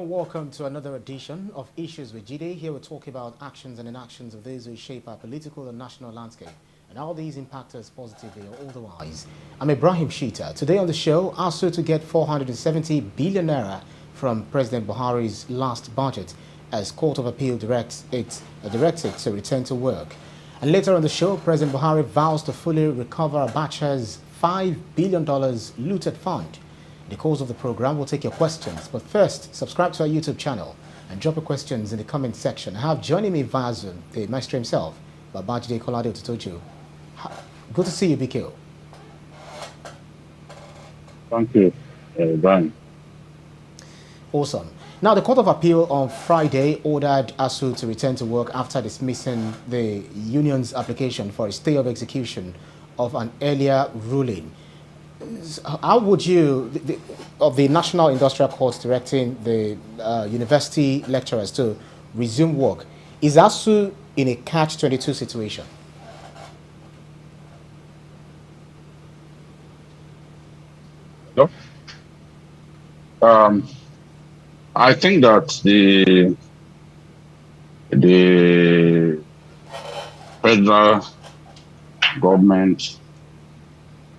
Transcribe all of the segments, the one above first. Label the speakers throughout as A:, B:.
A: welcome to another edition of Issues with Jide. Here we talk about actions and inactions of those who shape our political and national landscape, and how these impact us positively or otherwise. I'm Ibrahim Shita. Today on the show, ASUU to get 470 billion naira from President Buhari's last budget as Court of Appeal directs it to return to work. And later on the show, President Buhari vows to fully recover Abacha's $5 billion looted fund. In the course of the program, we'll take your questions. But first, subscribe to our YouTube channel and drop your questions in the comment section. I have joining me via Zoom, the maestro himself, Babajide Kolade-Otitoju. Good to see you, BK.
B: Thank you, Brian.
A: Awesome. Now, the Court of Appeal on Friday ordered ASUU to return to work after dismissing the union's application for a stay of execution of an earlier ruling. How would you, of the National Industrial Court directing the university lecturers to resume work, is ASUU in a catch-22 situation?
B: No. I think that the federal government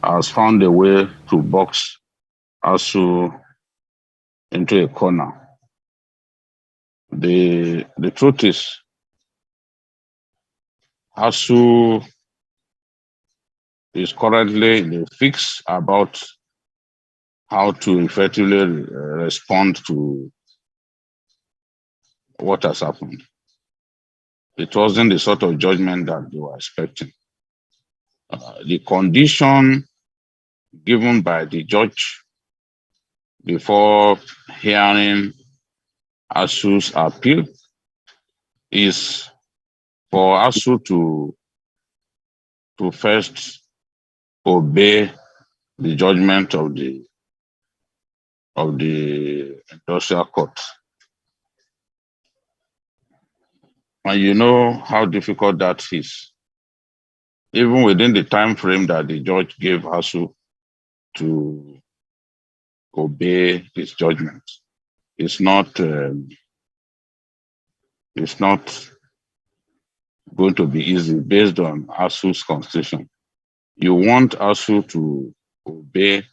B: has found a way to box ASUU into a corner. The truth is, ASUU is currently in a fix about how to effectively respond to what has happened. It wasn't the sort of judgment that they were expecting. The condition given by the judge before hearing ASUU's appeal is for ASUU to first obey the judgment of the industrial court. And you know how difficult that is, even within the time frame that the judge gave ASUU to obey his judgment. It's not going to be easy based on ASUU's constitution. You want ASUU to obey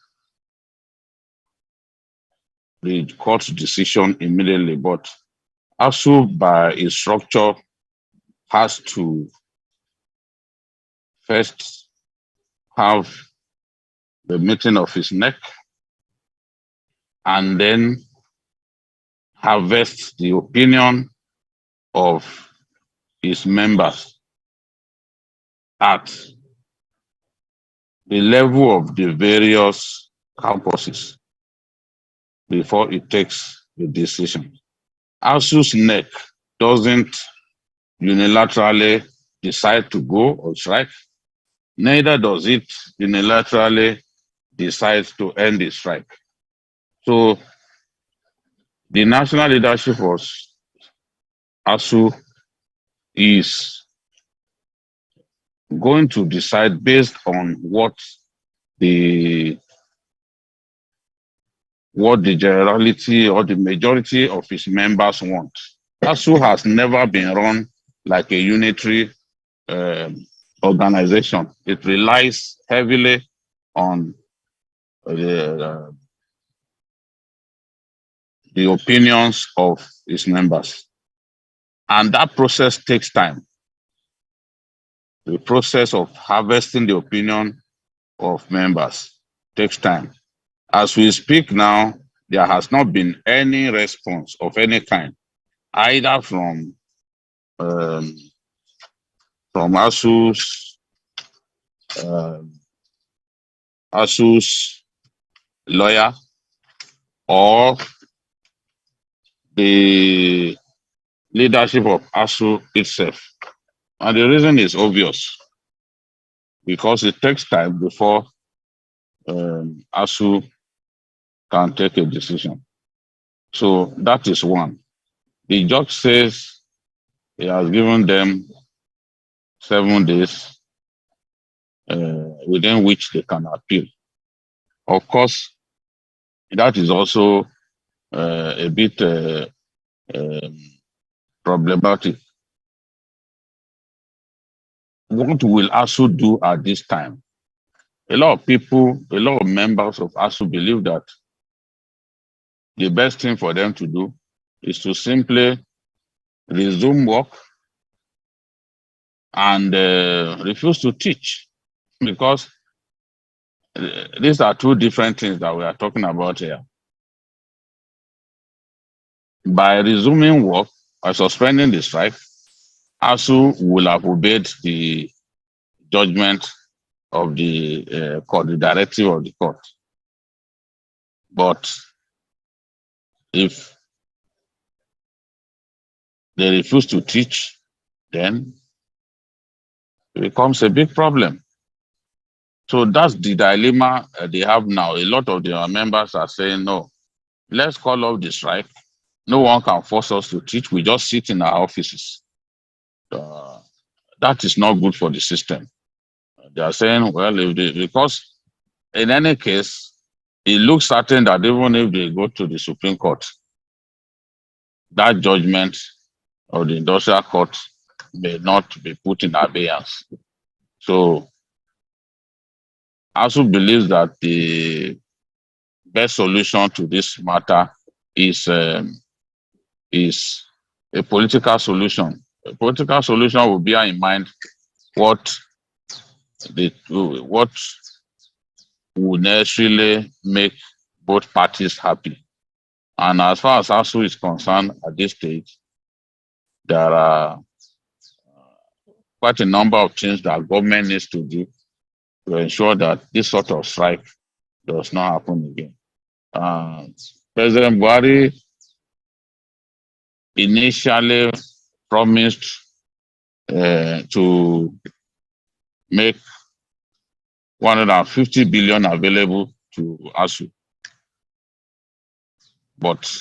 B: the court's decision immediately, but ASUU by its structure has to first have the meeting of his neck and then harvest the opinion of his members at the level of the various campuses before it takes the decision. ASUU's neck doesn't unilaterally decide to go or strike, neither does it unilaterally decide to end the strike. So the national leadership of ASUU is going to decide based on what the generality or the majority of its members want. ASUU has never been run like a unitary organization. It relies heavily on the opinions of its members. And that process takes time. The process of harvesting the opinion of members takes time. As we speak now, there has not been any response of any kind, either from ASUU's lawyer or the leadership of ASUU itself. And the reason is obvious, because it takes time before ASUU can take a decision. So that is one. The judge says he has given them 7 days within which they can appeal. Of course, that is also a bit problematic. What will ASUU do at this time? A lot of people, a lot of members of ASUU believe that the best thing for them to do is to simply resume work and refuse to teach, because these are two different things that we are talking about here. By resuming work or suspending the strike, ASUU will have obeyed the judgment of the court, the directive of the court. But if they refuse to teach, then it becomes a big problem. So that's the dilemma they have now. A lot of their members are saying, no, let's call off the strike. No one can force us to teach. We just sit in our offices. That is not good for the system. They are saying, well, because in any case, it looks certain that even if they go to the Supreme Court, that judgment of the industrial court may not be put in abeyance. So ASUU believes that the best solution to this matter is a political solution. A political solution will bear in mind what would necessarily make both parties happy. And as far as ASUU is concerned at this stage, there are quite a number of things that government needs to do to ensure that this sort of strike does not happen again. President Buhari initially promised to make 150 billion available to ASUU. But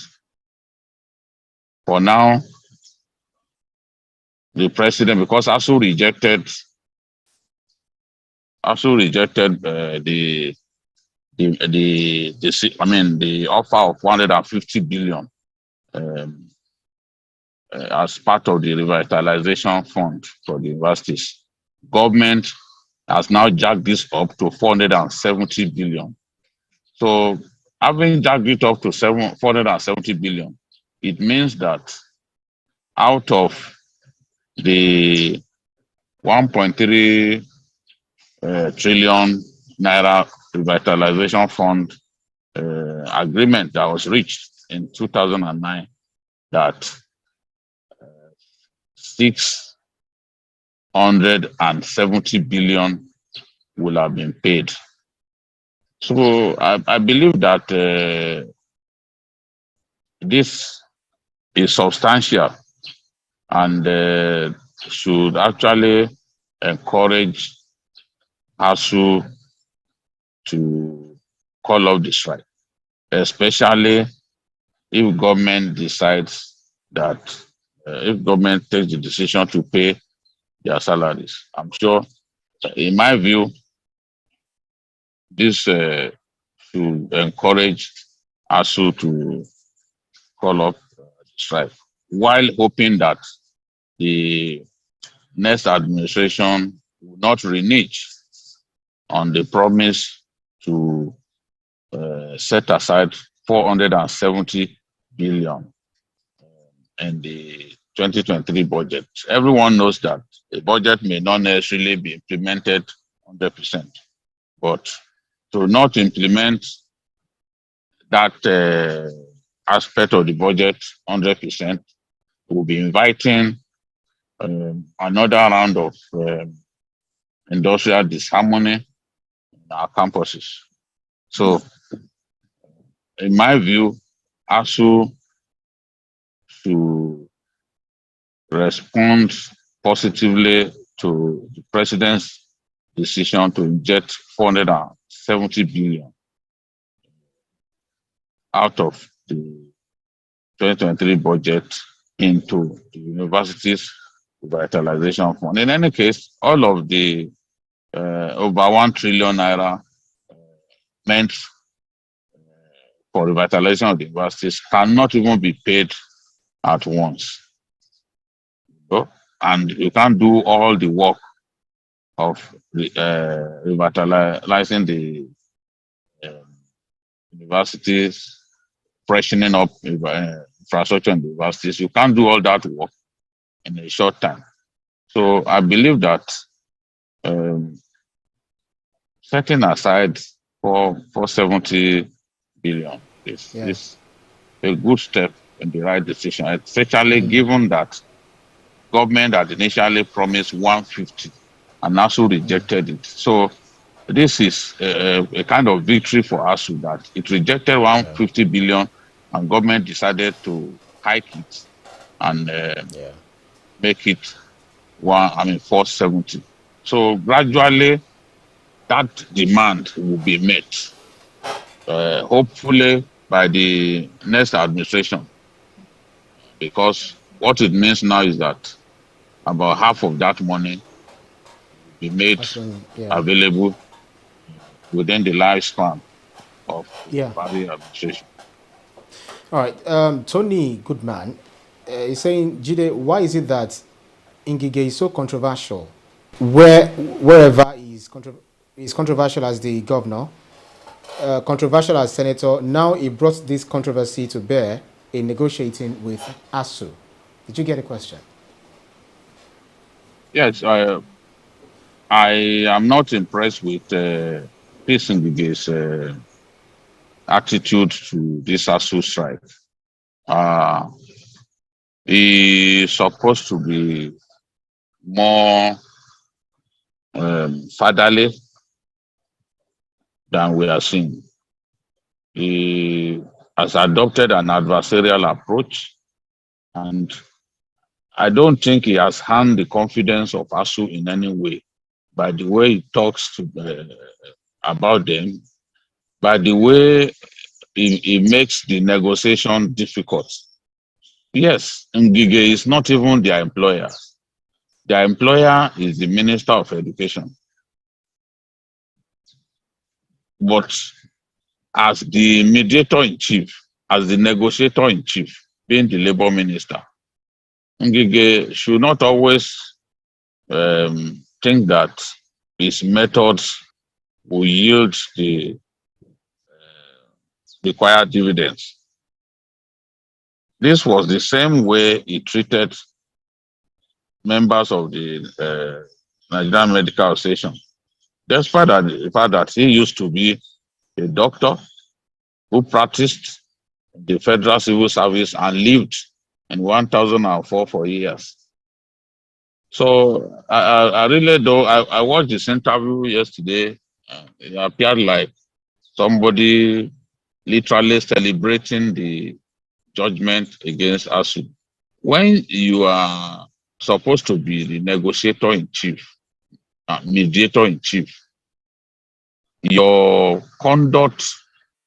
B: for now, the president, because ASUU rejected the offer of 150 billion as part of the revitalization fund for the universities. Government has now jacked this up to 470 billion. So having jacked it up to 470 billion, it means that out of the 1.3 trillion naira revitalization fund agreement that was reached in 2009, that 670 billion will have been paid. So I believe that this is substantial and should actually encourage ASUU to call off the strike, especially if government decides that if government takes the decision to pay their salaries. I'm sure, in my view, this should encourage ASUU to call up the strike, while hoping that the next administration will not renege on the promise to set aside 470 billion in the 2023 budget. Everyone knows that the budget may not necessarily be implemented 100%, but to not implement that aspect of the budget 100%, will be inviting another round of industrial disharmony in our campuses. So, in my view, ASUU should respond positively to the president's decision to inject 470 billion out of the 2023 budget into the universities revitalization fund. In any case, all of the over 1 trillion naira meant for revitalization of the universities cannot even be paid at once. So, and you can't do all the work of revitalizing the universities, freshening up infrastructure in the universities. You can't do all that work in a short time. So I believe that setting aside for 470 billion is a good step in the right decision, especially given that government had initially promised 150 and ASUU rejected it. So this is a kind of victory for ASUU that it rejected 150 billion and government decided to hike it and make it 470. So gradually that demand will be met, hopefully by the next administration, because what it means now is that about half of that money will be made available within the lifespan of the Buhari administration.
A: All right, Tony Goodman is saying, Jide, why is it that Ngige is so controversial? Wherever is controversial as the governor, controversial as senator, now he brought this controversy to bear in negotiating with ASUU. Did you get a question?
B: Yes, I am not impressed with Peace Ngige's attitude to this ASUU strike. He's supposed to be more fatherly than we are seeing. He has adopted an adversarial approach, and I don't think he has earned the confidence of ASUU in any way by the way he talks about them, by the way he makes the negotiation difficult. Yes, Ngige is not even their employer. Their employer is the Minister of Education. But as the mediator in chief, as the negotiator in chief, being the labor minister, Ngige should not always think that his methods will yield the required dividends. This was the same way he treated members of the Nigerian Medical Association, despite the fact that he used to be a doctor who practiced the Federal Civil Service and lived in 1004 for years. So I really don't. I watched this interview yesterday. It appeared like somebody literally celebrating the judgment against ASUU. When you are supposed to be the negotiator in chief, mediator in chief, your conduct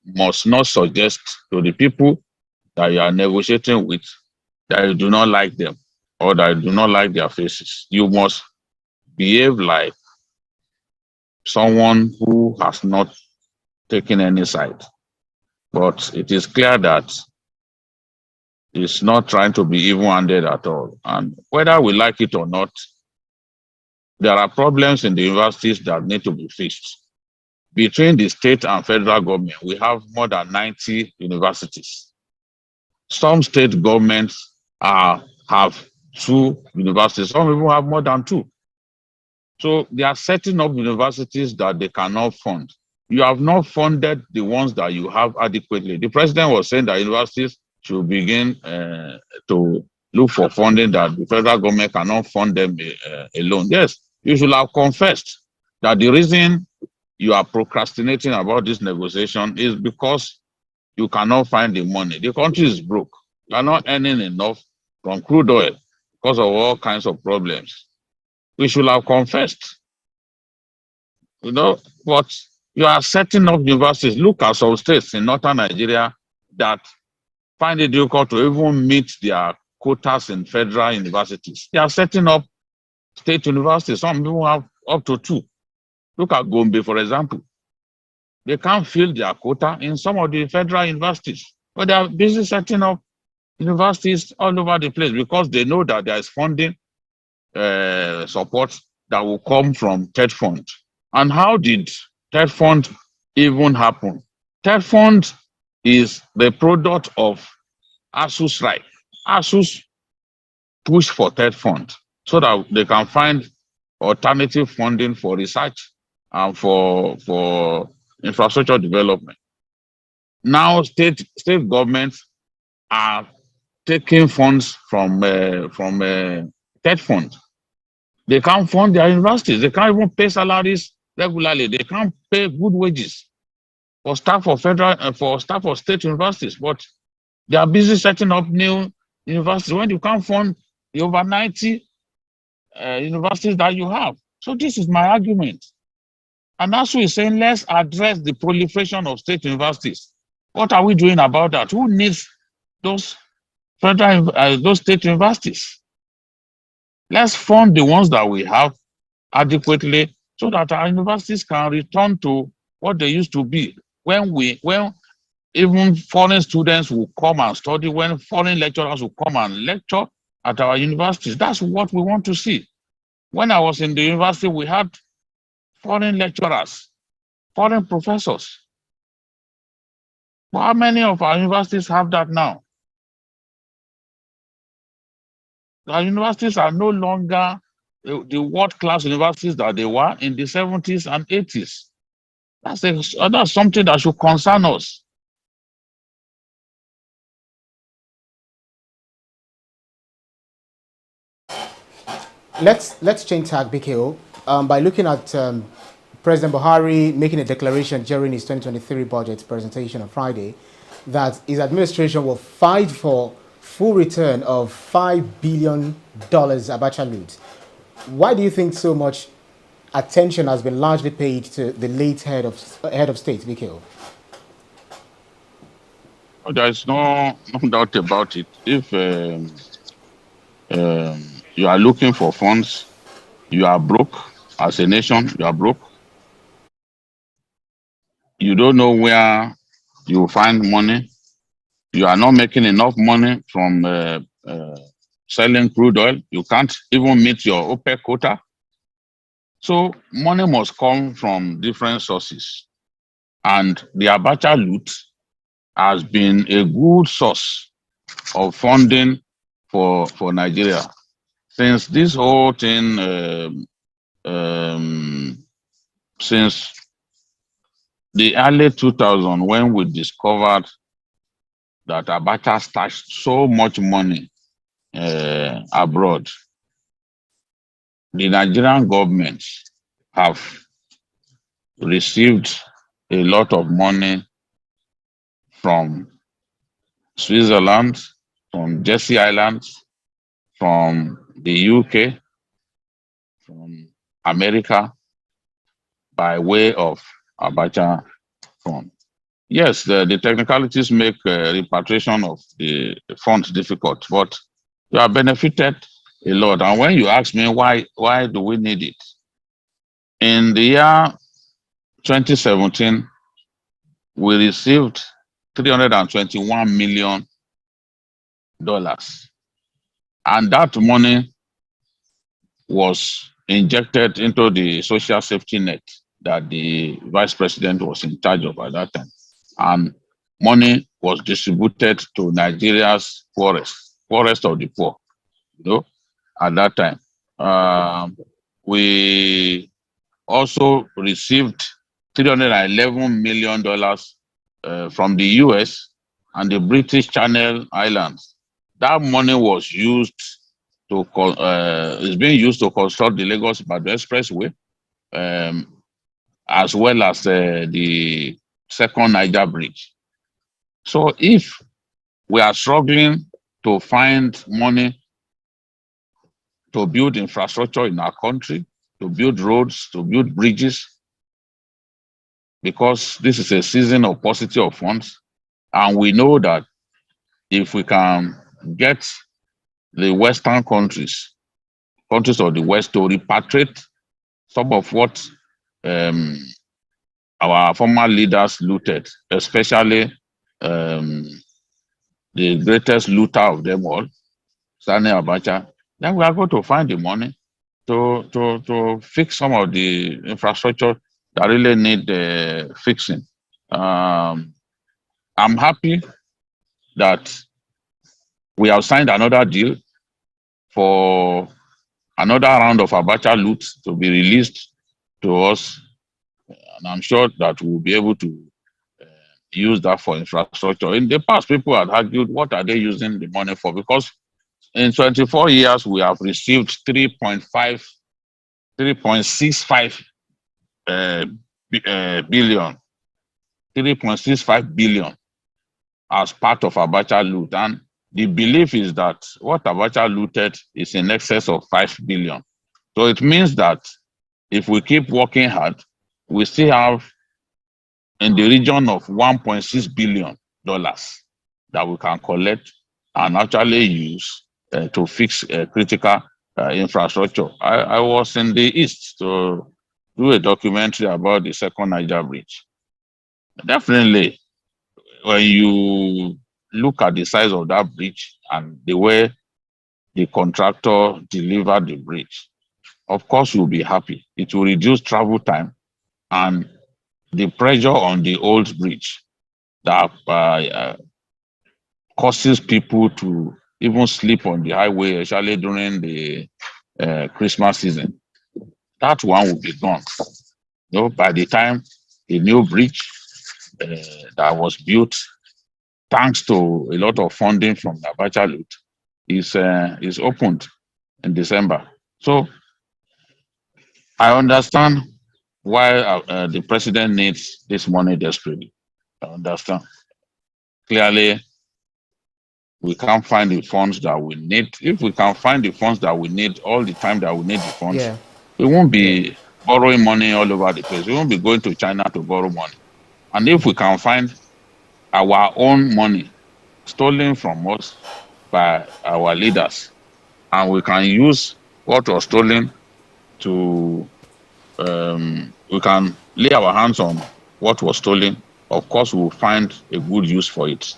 B: must not suggest to the people that you are negotiating with that you do not like them or that you do not like their faces. You must behave like someone who has not taken any side. But it is clear that it's not trying to be even-handed at all. And whether we like it or not, there are problems in the universities that need to be fixed. Between the state and federal government, we have more than 90 universities. Some state governments have 2 universities. Some even have more than 2. So they are setting up universities that they cannot fund. You have not funded the ones that you have adequately. The president was saying that universities should begin to look for funding that the federal government cannot fund them alone. Yes, you should have confessed that the reason you are procrastinating about this negotiation is because you cannot find the money. The country is broke. You are not earning enough from crude oil because of all kinds of problems. We should have confessed. But you are setting up universities. Look at some states in northern Nigeria that find it difficult to even meet their quotas in federal universities. They are setting up state universities. Some people have up to 2. Look at Gombe, for example. They can't fill their quota in some of the federal universities, but they are busy setting up universities all over the place because they know that there is funding support that will come from TED Fund. And how did TED Fund even happen? TED Fund is the product of ASUU strike. ASUU push for TED Fund so that they can find alternative funding for research and for infrastructure development. Now state governments are taking funds from TED Fund. They can't fund their universities. They can't even pay salaries regularly. They can't pay good wages for staff of federal for staff of state universities. But they are busy setting up new universities when you can't fund the over 90 universities that you have. So this is my argument. And that's why saying let's address the proliferation of state universities. What are we doing about that? Who needs those federal those state universities? Let's fund the ones that we have adequately so that our universities can return to what they used to be when even foreign students will come and study, when foreign lecturers will come and lecture at our universities. That's what we want to see. When I was in the university, we had foreign lecturers, foreign professors. But how many of our universities have that now? Our universities are no longer the world-class universities that they were in the 70s and 80s. That's something that should concern us.
A: Let's change tack, BKO, by looking at President Buhari making a declaration during his 2023 budget presentation on Friday that his administration will fight for full return of $5 billion Abacha loot. Why do you think so much attention has been largely paid to the late head of state, BKO?
B: There is no doubt about it. If you are looking for funds, you are broke. As a nation, you are broke. You don't know where you will find money. You are not making enough money from selling crude oil. You can't even meet your OPEC quota. So money must come from different sources. And the Abacha loot has been a good source of funding for Nigeria. Since this whole thing, since the early 2000s, when we discovered that Abacha stashed so much money abroad, the Nigerian government have received a lot of money from Switzerland, from Jersey Islands, from the UK, from America, by way of Abacha fund. Yes, the technicalities make repatriation of the funds difficult, but you are benefited a lot. And when you ask me why do we need it? In the year 2017, we received $321 million. And that money was injected into the social safety net that the vice president was in charge of at that time. And money was distributed to Nigeria's poorest of the poor, at that time. We also received $311 million from the US and the British Channel Islands. That money was used to is being used to construct the Lagos-Ibadan Expressway, as well as the second Niger Bridge. So if we are struggling to find money to build infrastructure in our country, to build roads, to build bridges, because this is a season of paucity of funds, and we know that if we can get the Western countries of the West to repatriate some of what our former leaders looted, especially the greatest looter of them all, Sani Abacha, then we are going to find the money to fix some of the infrastructure that really need fixing. I'm happy that we have signed another deal for another round of Abacha loot to be released to us, and I'm sure that we'll be able to use that for infrastructure. In the past, people had argued, what are they using the money for? Because in 24 years, we have received 3.65 billion, 3.65 billion as part of Abacha loot. And the belief is that what Abacha looted is in excess of 5 billion. So it means that if we keep working hard, we still have in the region of $1.6 billion that we can collect and actually use to fix critical infrastructure. I was in the East to do a documentary about the second Niger Bridge. Definitely, when you look at the size of that bridge and the way the contractor delivered the bridge, of course, you'll be happy. It will reduce travel time and the pressure on the old bridge that causes people to even sleep on the highway, especially during the Christmas season. That one will be gone. You know, by the time the new bridge that was built, thanks to a lot of funding from the Abacha loot, is opened in December. So I understand why the president needs this money desperately. I understand. Clearly, we can't find the funds that we need. If we can find the funds that we need all the time that we need the funds, we won't be borrowing money all over the place. We won't be going to China to borrow money. And if we can find our own money stolen from us by our leaders, and we can use what was stolen to we can lay our hands on what was stolen, of course, we'll find a good use for it.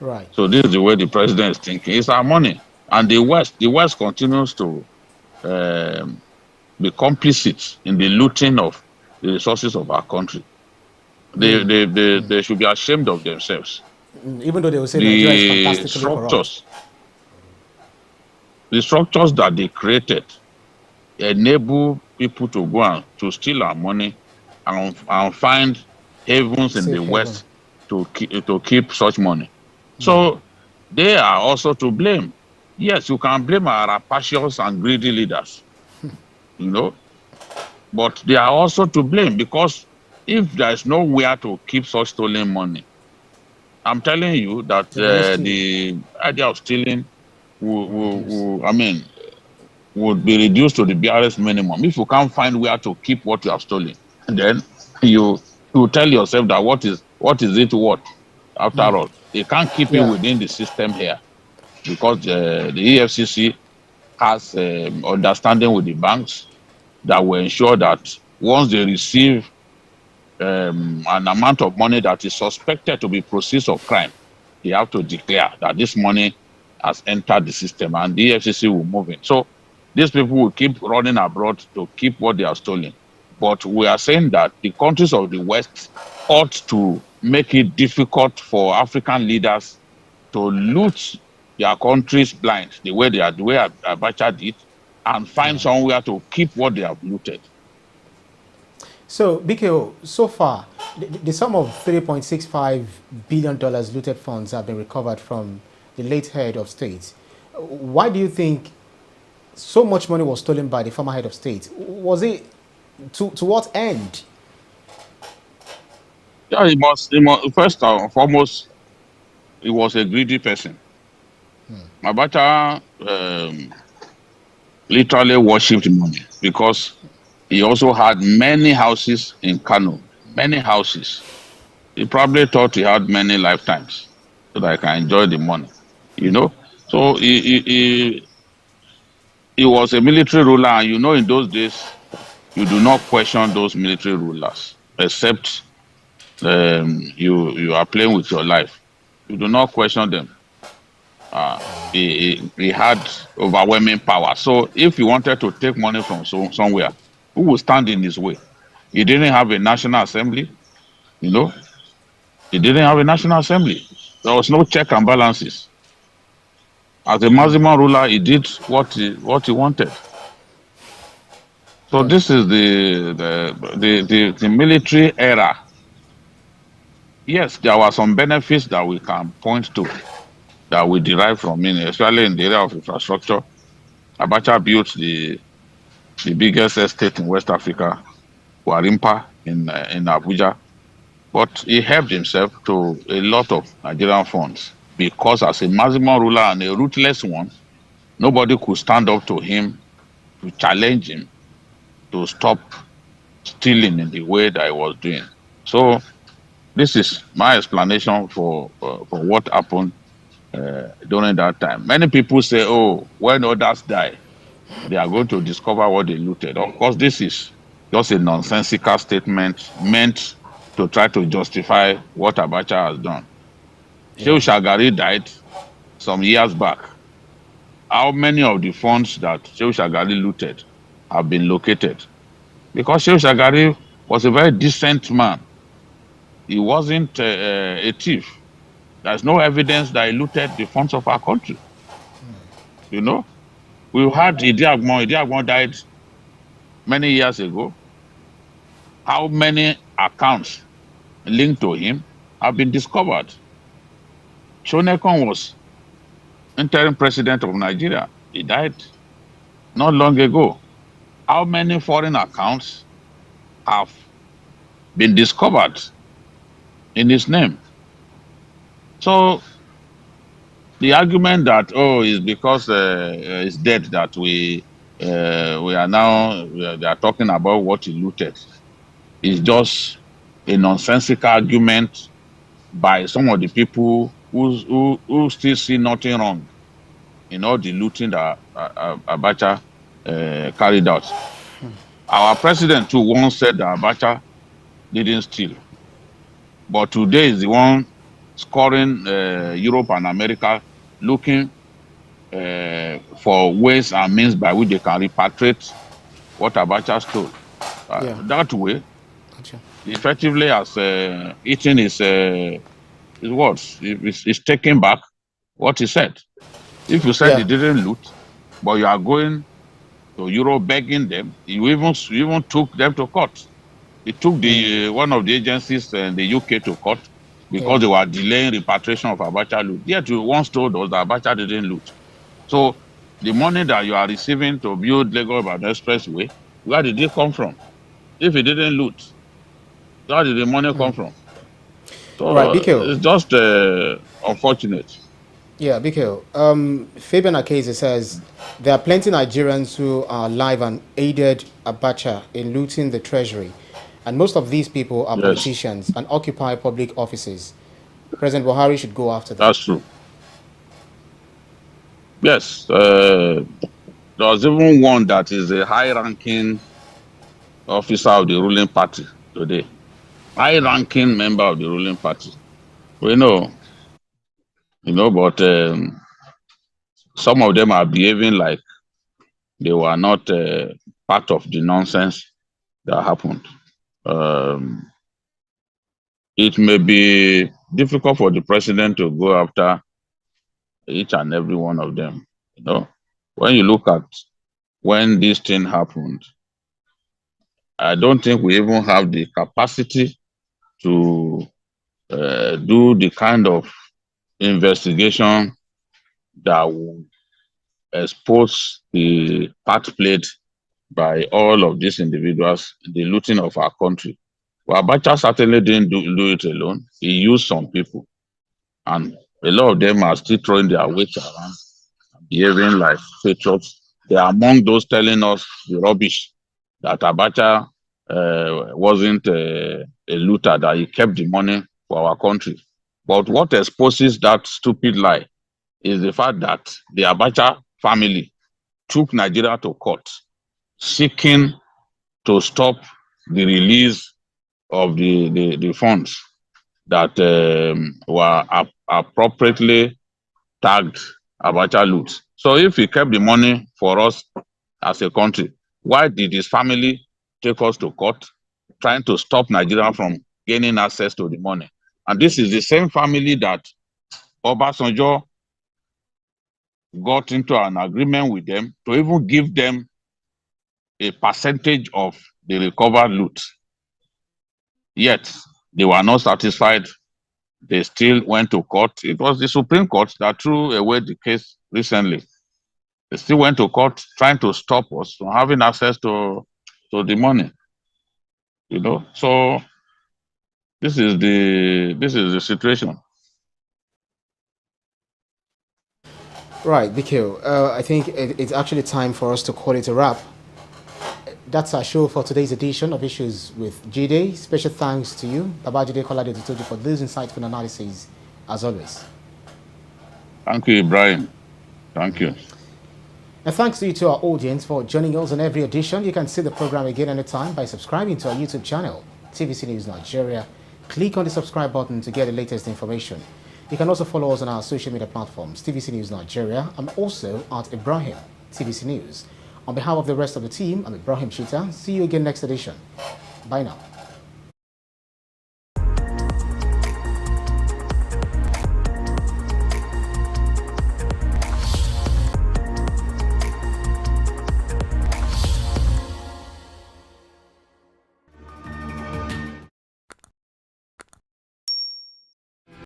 A: Right.
B: So this is the way the president is thinking. It's our money. And the West continues to be complicit in the looting of the resources of our country. They should be ashamed of themselves.
A: Even though they will say Nigeria is fantastically corrupt.
B: The structures that they created enable people to go and to steal our money and find havens in the West to keep such money. So they are also to blame. Yes, you can blame our rapacious and greedy leaders, you know, but they are also to blame because if there is nowhere to keep such stolen money, I'm telling you that the idea of stealing would be reduced to the barest minimum. If you can't find where to keep what you have stolen, then you tell yourself that what is it worth? After all, they can't keep it within the system here because the EFCC has understanding with the banks that will ensure that once they receive an amount of money that is suspected to be proceeds of crime, they have to declare that this money has entered the system and the EFCC will move in. So these people will keep running abroad to keep what they have stolen. But we are saying that the countries of the West ought to make it difficult for African leaders to loot their countries blind, the way Abacha did, and find somewhere to keep what they have looted.
A: So, BKO, so far, the sum of $3.65 billion looted funds have been recovered from the late head of state. Why do you think so much money was stolen by the former head of state? Was it to what end?
B: Yeah, he must first and foremost, he was a greedy person. Abacha literally worshipped money because he also had many houses in Kano, many houses. He probably thought he had many lifetimes so that I can enjoy the money, you know. So he was a military ruler, and you know, in those days, you do not question those military rulers, except you are playing with your life. You do not question them. He had overwhelming power. So if he wanted to take money from somewhere, who would stand in his way? He didn't have a national assembly, you know. He didn't have a national assembly. There was no check and balances. As a maximum ruler, he did what he wanted. So this is the military era. Yes, there were some benefits that we can point to that we derive from it, especially in the area of infrastructure. Abacha built the biggest estate in West Africa, Warimpa in Abuja, but he helped himself to a lot of Nigerian funds because as a maximum ruler and a ruthless one, nobody could stand up to him to challenge him to stop stealing in the way that he was doing. So this is my explanation for what happened during that time. Many people say, oh, when others die, they are going to discover what they looted. Of course, this is just a nonsensical statement meant to try to justify what Abacha has done. Shehu Shagari died some years back. How many of the funds that Shehu Shagari looted have been located? Because Shehu Shagari was a very decent man. He wasn't a thief. There's no evidence that he looted the funds of our country. You know, we had Idiagbon. Idiagbon died many years ago. How many accounts linked to him have been discovered? Shonekon was interim president of Nigeria. He died not long ago. How many foreign accounts have been discovered in his name? So the argument that is because it's dead that we are now they are talking about what he looted is just a nonsensical argument by some of the people who still see nothing wrong in all the looting that Abacha carried out. Our president too once said that Abacha didn't steal, but today is the one scoring Europe and America, looking for ways and means by which they can repatriate what Abacha stole. That way, effectively as eating his words, he's taking back what he said. If you said he didn't loot, but you are going to Europe begging them, you even took them to court. He took the one of the agencies in the UK to court because they were delaying repatriation of Abacha loot. Yet you once told us that Abacha didn't loot. So the money that you are receiving to build Lagos-Ibadan Expressway, where did it come from? If it didn't loot, where did the money come from? So it's just unfortunate.
A: Yeah, Bikil. Fabian Akeze says there are plenty Nigerians who are alive and aided Abacha in looting the treasury. And most of these people are politicians and occupy public offices. President Buhari should go after them.
B: That's true. Yes. There's even one that is a high-ranking officer of the ruling party today. High-ranking member of the ruling party. We know, but some of them are behaving like they were not part of the nonsense that happened. It may be difficult for the president to go after each and every one of them. When you look at when this thing happened, I don't think we even have the capacity to do the kind of investigation that will expose the part played by all of these individuals in the looting of our country. Well, Abacha certainly didn't do it alone. He used some people, and a lot of them are still throwing their weight around, behaving like patriots. They are among those telling us the rubbish that Abacha wasn't a looter, that he kept the money for our country. But what exposes that stupid lie is the fact that the Abacha family took Nigeria to court, seeking to stop the release of the funds that were appropriately tagged Abacha loot. So if he kept the money for us as a country, why did his family take us to court trying to stop Nigeria from gaining access to the money? And this is the same family that Obasanjo got into an agreement with them to even give them a percentage of the recovered loot. Yet, they were not satisfied. They still went to court. It was the Supreme Court that threw away the case recently. They still went to court trying to stop us from having access to the money. You know, so this is the situation.
A: Right, Bikio. I think it's actually time for us to call it a wrap. That's our show for today's edition of Issues with Jide. Special thanks to you, Babajide Kolade-Otitoju, for these insightful analyses, as always.
B: Thank you, Ibrahim. Thank you.
A: And thanks to you to our audience for joining us on every edition. You can see the program again anytime by subscribing to our YouTube channel, TVC News Nigeria. Click on the subscribe button to get the latest information. You can also follow us on our social media platforms, TVC News Nigeria. I'm also at Ibrahim, TVC News. On behalf of the rest of the team, I'm Ibrahim Shita. See you again next edition. Bye now.